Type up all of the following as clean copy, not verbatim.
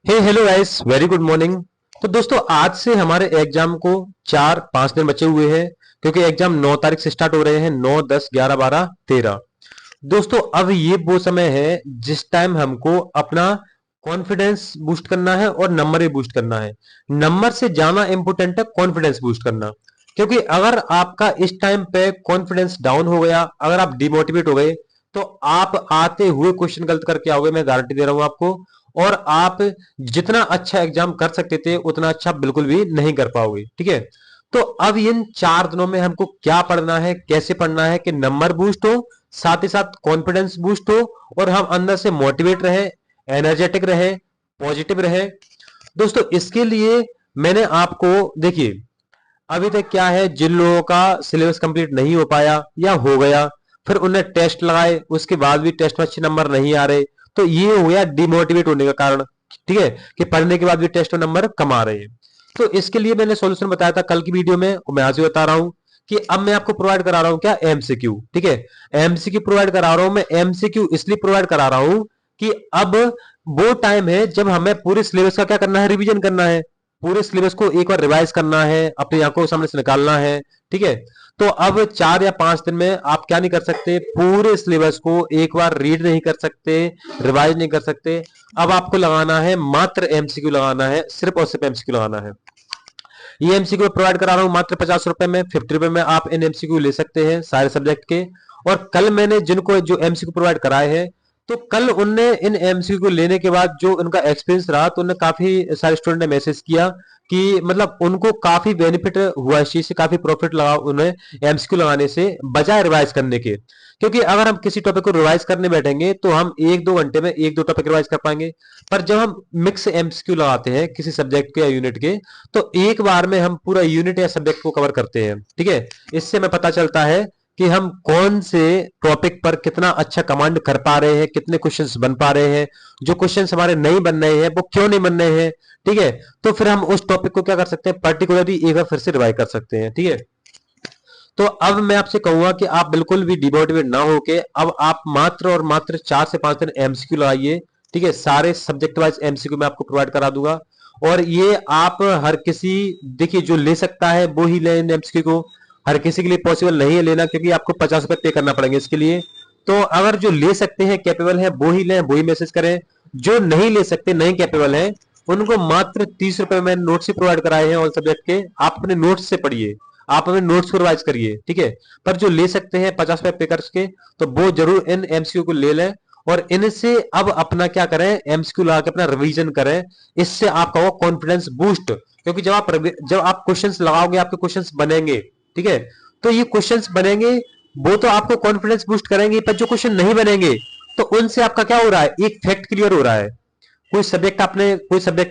हे hello guys, very good morning. तो दोस्तों, आज से हमारे एग्जाम को 4-5 दिन बचे हुए हैं, क्योंकि एग्जाम 9 तारीख से स्टार्ट हो रहे हैं। 9, 10, 11, 12, 13। दोस्तों, अब ये वो समय है जिस टाइम हमको अपना कॉन्फिडेंस बूस्ट करना है और नंबर भी बूस्ट करना है। नंबर से ज्यादा इंपॉर्टेंट है कॉन्फिडेंस बूस्ट करना, क्योंकि अगर आपका इस टाइम पे कॉन्फिडेंस डाउन हो गया, अगर आप डिमोटिवेट हो गए, तो आप आते हुए क्वेश्चन गलत करके आओगे, मैं गारंटी दे रहा हूं आपको। और आप जितना अच्छा एग्जाम कर सकते थे उतना अच्छा बिल्कुल भी नहीं कर पाओगे। ठीक है। तो अब इन 4 दिनों में हमको क्या पढ़ना है, कैसे पढ़ना है कि नंबर बूस्ट हो, साथ ही साथ कॉन्फिडेंस बूस्ट हो, और हम अंदर से मोटिवेट रहे, एनर्जेटिक रहे, पॉजिटिव रहे। दोस्तों, इसके लिए मैंने आपको, देखिए, अभी तक क्या है, जिन लोगों का सिलेबस कंप्लीट नहीं हो पाया या हो गया, फिर उन्हें टेस्ट लगाए, उसके बाद भी टेस्ट में अच्छे नंबर नहीं आ रहे, तो ये हो गया डिमोटिवेट होने का कारण। ठीक है, कि पढ़ने के बाद भी टेस्ट में नंबर कम आ रहे हैं। तो इसके लिए मैंने सॉल्यूशन बताया था कल की वीडियो में, और मैं आज भी बता रहा हूं कि अब मैं आपको प्रोवाइड करा रहा हूं क्या, एमसीक्यू। ठीक है, एमसीक्यू प्रोवाइड करा रहा हूं मैं। एमसीक्यू इसलिए प्रोवाइड करा रहा हूं कि अब वो टाइम है जब हमें पूरे सिलेबस का क्या करना है, रिवीजन करना है। पूरे सिलेबस को एक बार रिवाइज करना है, अपनी आंखों के सामने से निकालना है। ठीक है। तो अब 4 या 5 दिन में आप क्या नहीं कर सकते, पूरे सिलेबस को एक बार रीड नहीं कर सकते, रिवाइज नहीं कर सकते। अब आपको लगाना है मात्र एमसीक्यू, लगाना है सिर्फ और सिर्फ एमसीक्यू लगाना है। ये एमसीक्यू प्रोवाइड करा रहा हूं मात्र 50 रुपए में, 50 रुपए में आप इन एमसीक्यू ले सकते हैं सारे सब्जेक्ट के। और कल मैंने जिनको जो एमसीक्यू प्रोवाइड कराए हैं, तो कल उनने इन एमसीक्यू को लेने के बाद जो उनका एक्सपीरियंस रहा, तो उन्हें काफी सारे स्टूडेंट ने मैसेज किया कि मतलब उनको काफी बेनिफिट हुआ, इस चीज से काफी प्रॉफिट लगा उन्हें एमसीक्यू लगाने से, बजाय रिवाइज करने के। क्योंकि अगर हम किसी टॉपिक को रिवाइज करने बैठेंगे तो हम 1-2 घंटे में 1-2 टॉपिक रिवाइज कर पाएंगे। पर जब हम मिक्स एमसीक्यू लगाते हैं किसी सब्जेक्ट के या यूनिट के, तो एक बार में हम पूरा यूनिट या सब्जेक्ट को कवर करते हैं। ठीक है। इससे हमें पता चलता है कि हम कौन से टॉपिक पर कितना अच्छा कमांड कर पा रहे हैं, कितने क्वेश्चंस बन पा रहे हैं, जो क्वेश्चंस हमारे नहीं बन रहे हैं वो क्यों नहीं बन रहे हैं। ठीक है। तो फिर हम उस टॉपिक को क्या कर सकते हैं, पर्टिकुलरली एक बार फिर से रिवाइज कर सकते हैं। ठीक है। तो अब मैं आपसे कहूंगा कि आप बिल्कुल भी डिमोटिवेट ना होके, अब आप मात्र और मात्र 4 से 5 दिन एमसीक्यू लगाइए। ठीक है, सारे सब्जेक्ट वाइज एमसीक्यू मैं आपको प्रोवाइड करा दूंगा। और ये आप हर किसी, देखिए, जो ले सकता है वो ही ले एमसीक्यू को। हर किसी के लिए पॉसिबल नहीं है लेना, क्योंकि आपको 50 रुपए पे करना पड़ेंगे इसके लिए। तो अगर जो ले सकते हैं, कैपेबल है, वो ही लें, वो ही मैसेज करें। जो नहीं ले सकते, नहीं कैपेबल है, उनको मात्र 30 रुपए में नोट्स ही प्रोवाइड कराए हैं ऑल सब्जेक्ट के। आप अपने नोट्स से पढ़िए, आप अपने नोट्स को रिवाइज करिए। ठीक है। पर जो ले सकते हैं 50 रुपए पे करके, तो वो जरूर इन एमसीक्यू को ले लें, और इनसे अब अपना क्या करें, एमसीक्यू लगा के अपना रिवीजन करें। इससे आपका वो कॉन्फिडेंस बूस्ट, क्योंकि जब आप क्वेश्चंस लगाओगे, आपके क्वेश्चंस बनेंगे। ठीक है। तो ये क्वेश्चंस बनेंगे, वो तो आपको कॉन्फिडेंस बूस्ट करेंगे, पर जो क्वेश्चन नहीं बनेंगे, तो उनसे आपका क्या हो रहा है, एक फैक्ट क्लियर हो रहा है। कोई सब्जेक्ट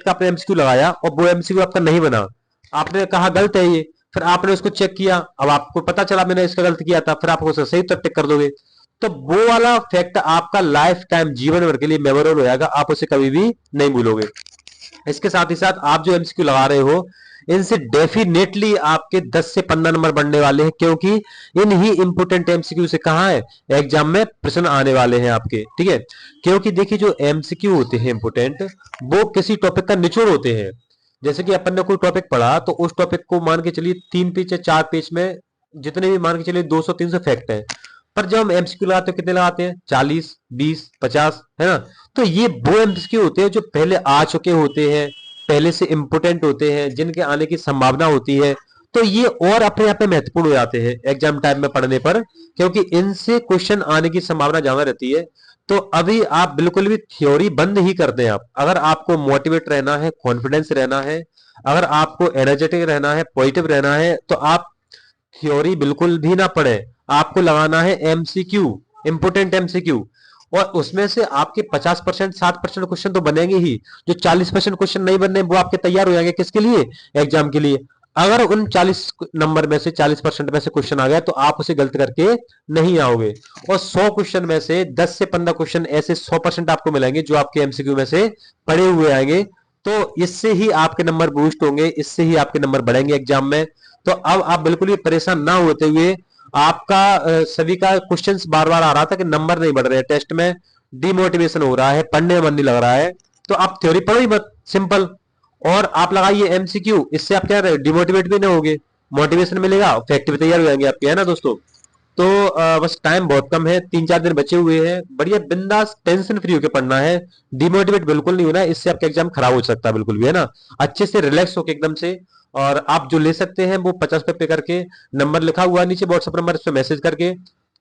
का आपने एमसीक्यू लगाया और वो एमसीक्यू आपका नहीं बना, आपने कहा गलत है ये, फिर आपने उसको चेक किया, अब आपको पता चला मैंने इसका गलत किया था, फिर आप उसका सही उत्तर टिक कर दोगे। तो वो वाला फैक्ट आपका लाइफ टाइम, जीवन भर के लिए मेमोरेबल हो जाएगा, आप उसे कभी भी नहीं भूलोगे। इसके साथ ही साथ आप जो एमसीक्यू लगा रहे हो, इनसे डेफिनेटली आपके 10 से 15 नंबर बढ़ने वाले हैं, क्योंकि इन ही इंपोर्टेंट एमसीक्यू से कहा है एग्जाम में प्रश्न आने वाले हैं आपके। ठीक है। क्योंकि देखिए, जो एमसीक्यू होते हैं इंपोर्टेंट, वो किसी टॉपिक का निचोड़ होते हैं। जैसे कि अपन ने कोई टॉपिक पढ़ा, तो उस टॉपिक को मान के चलिए 3 पेज या 4 पेज में जितने भी मान के चलिए 200-300 फैक्ट है। पर जब हम एमसीक्यू लगाते हैं, कितने लगाते हैं, 40, 20, 50, है ना। तो ये वो एमसीक्यू होते हैं जो पहले आ चुके होते हैं, पहले से इंपोर्टेंट होते हैं, जिनके आने की संभावना होती है। तो ये और अपने आप में महत्वपूर्ण हो जाते हैं एग्जाम टाइम में पढ़ने पर, क्योंकि इनसे क्वेश्चन आने की संभावना ज्यादा रहती है। तो अभी आप बिल्कुल भी थ्योरी बंद ही कर दें। आप, अगर आपको मोटिवेट रहना है, कॉन्फिडेंस रहना है, अगर आपको एनर्जेटिक रहना है, पॉजिटिव रहना है, तो आप थ्योरी बिल्कुल भी ना पढ़े। आपको लगाना है एमसीक्यू, इंपोर्टेंट एमसीक्यू। और उसमें से आपके 50%, 60% क्वेश्चन तो बनेंगे ही। जो 40% क्वेश्चन नहीं बनने, वो आपके तैयार हो जाएंगे किसके लिए, एग्जाम के लिए। अगर उन 40 नंबर में से, 40% में से क्वेश्चन आ गया, तो आप उसे गलत करके नहीं आओगे। और 100 क्वेश्चन में से 10 से 15 क्वेश्चन ऐसे 100% आपको मिलेंगे जो आपके एमसीक्यू में से पढ़े हुए आएंगे। तो इससे ही आपके नंबर बूस्ट होंगे, इससे ही आपके नंबर बढ़ेंगे एग्जाम में। तो अब आप बिल्कुल भी परेशान ना होते हुए, आपका सभी का क्वेश्चंस बार बार आ रहा था कि नंबर नहीं बढ़ रहे हैं टेस्ट में, डिमोटिवेशन हो रहा है, पढ़ने में मन नहीं लग रहा है, तो आप थ्योरी पढ़ो ही मत, सिंपल। और आप लगाइए एमसीक्यू, इससे आप क्या डिमोटिवेट भी नहीं होगे, मोटिवेशन मिलेगा, फैक्ट भी तैयार हो जाएंगे आपके, है ना दोस्तों। तो बस टाइम बहुत कम है, 3-4 दिन बचे हुए हैं, बढ़िया बिंदास टेंशन फ्री होकर पढ़ना है, डिमोटिवेट बिल्कुल नहीं होना है, इससे आपका एग्जाम खराब हो सकता है बिल्कुल भी, है ना। अच्छे से रिलैक्स होकर एकदम से। और आप जो ले सकते हैं वो 50 पे पे करके, नंबर लिखा हुआ है नीचे व्हाट्सएप नंबर, इस पे मैसेज करके।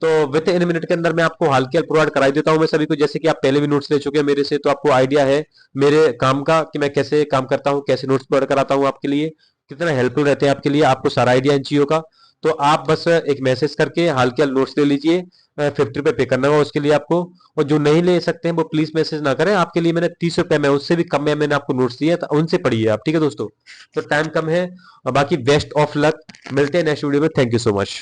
तो विद इन मिनट के अंदर मैं आपको हाल के हाल प्रोवाइड कराई देता हूं मैं सभी को, जैसे कि आप पहले भी नोट्स ले चुके हैं मेरे से, तो आपको आइडिया है मेरे काम का कि मैं कैसे काम करता हूं, कैसे नोट्स प्रोवाइड कराता हूं आपके लिए, कितना हेल्पफुल रहते हैं आपके लिए, आपको सारा आइडिया इन चीजों का। तो आप बस एक मैसेज करके हाल के हाल नोट्स ले लीजिए, 50 रुपये पे करना होगा उसके लिए आपको। और जो नहीं ले सकते हैं वो प्लीज मैसेज ना करें, आपके लिए मैंने 30 रुपये में, उससे भी कम में मैंने आपको नोट्स दिए, तो उनसे पढ़िए आप, ठीक है दोस्तों। तो टाइम कम है, और बाकी बेस्ट ऑफ लक, मिलते हैं नेक्स्ट वीडियो में, थैंक यू सो मच।